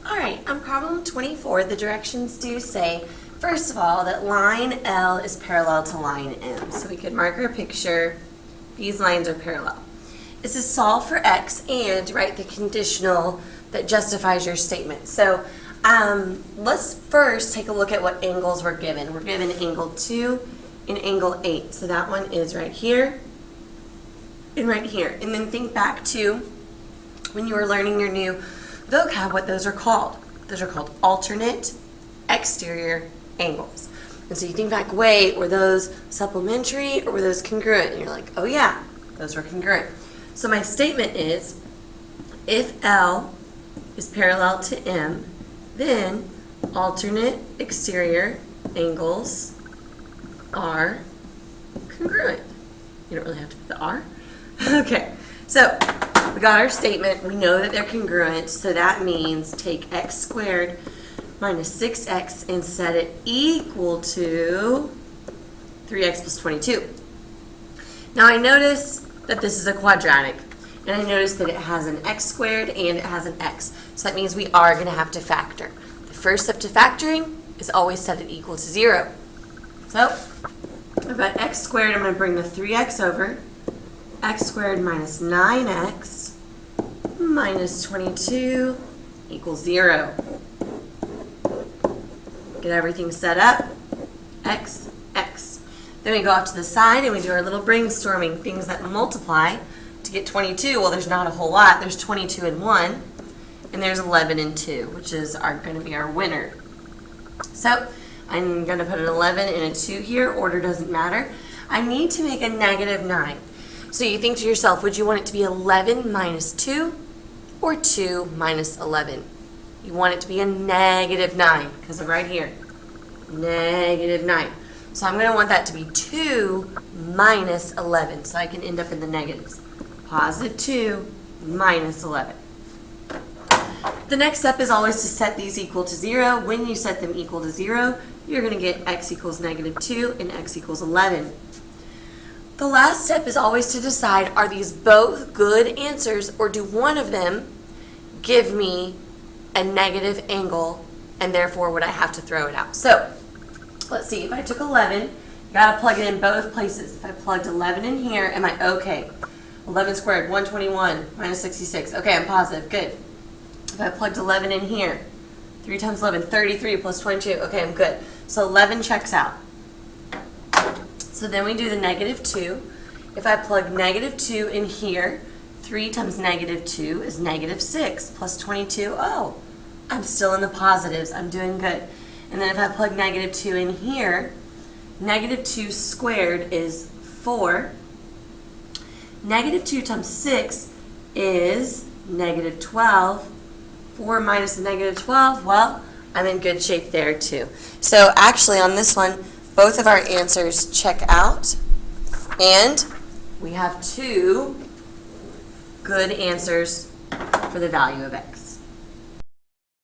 All right, on problem 24, the directions do say, first of all, that line L is parallel to line M. So we could mark our picture. These lines are parallel. It says solve for x and write the conditional that justifies your statement. So let's first take a look at what angles we're given. We're given angle 2 and angle 8. So that one is right here and right here. And then think back to when you were learning your new vocab, what those are called. Those are called alternate exterior angles. And so you think back, wait, were those supplementary or were those congruent? And you're like, oh yeah, those were congruent. So my statement is, if L is parallel to M, then alternate exterior angles are congruent. You don't really have to put the R. Okay, so we got our statement. We know that they're congruent, so that means take x squared minus 6x and set it equal to 3x plus 22. Now I notice that this is a quadratic, and I notice that it has an x squared and it has an x. So that means we are going to have to factor. The first step to factoring is always set it equal to 0. So I've got x squared. I'm going to bring the 3x over. X squared minus 9x minus 22 equals 0. Get everything set up. X, X. Then we go off to the side and we do our little brainstorming, things that multiply to get 22. Well, there's not a whole lot. There's 22 and 1, and there's 11 and 2, which is going to be our winner. So I'm going to put an 11 and a 2 here. Order doesn't matter. I need to make a negative 9. So you think to yourself, would you want it to be 11 minus 2 or 2 minus 11? You want it to be a negative 9 because of right here, negative 9. So I'm going to want that to be 2 minus 11, so I can end up in the negatives. Positive 2 minus 11. The next step is always to set these equal to 0. When you set them equal to 0, you're going to get x equals negative 2 and x equals 11. The last step is always to decide, are these both good answers, or do one of them give me a negative angle, and therefore would I have to throw it out? So let's see, if I took 11, you got to plug it in both places. If I plugged 11 in here, am I okay? 11 squared, 121, minus 66. Okay, I'm positive, good. If I plugged 11 in here, 3 times 11, 33 plus 22. Okay, I'm good. So 11 checks out. So then we do the negative 2. If I plug negative 2 in here, 3 times negative 2 is negative 6 plus 22. Oh, I'm still in the positives. I'm doing good. And then if I plug negative 2 in here, negative 2 squared is 4. Negative 2 times 6 is negative 12. 4 minus negative 12, well, I'm in good shape there too. So actually on this one, both of our answers check out, and we have 2 good answers for the value of x.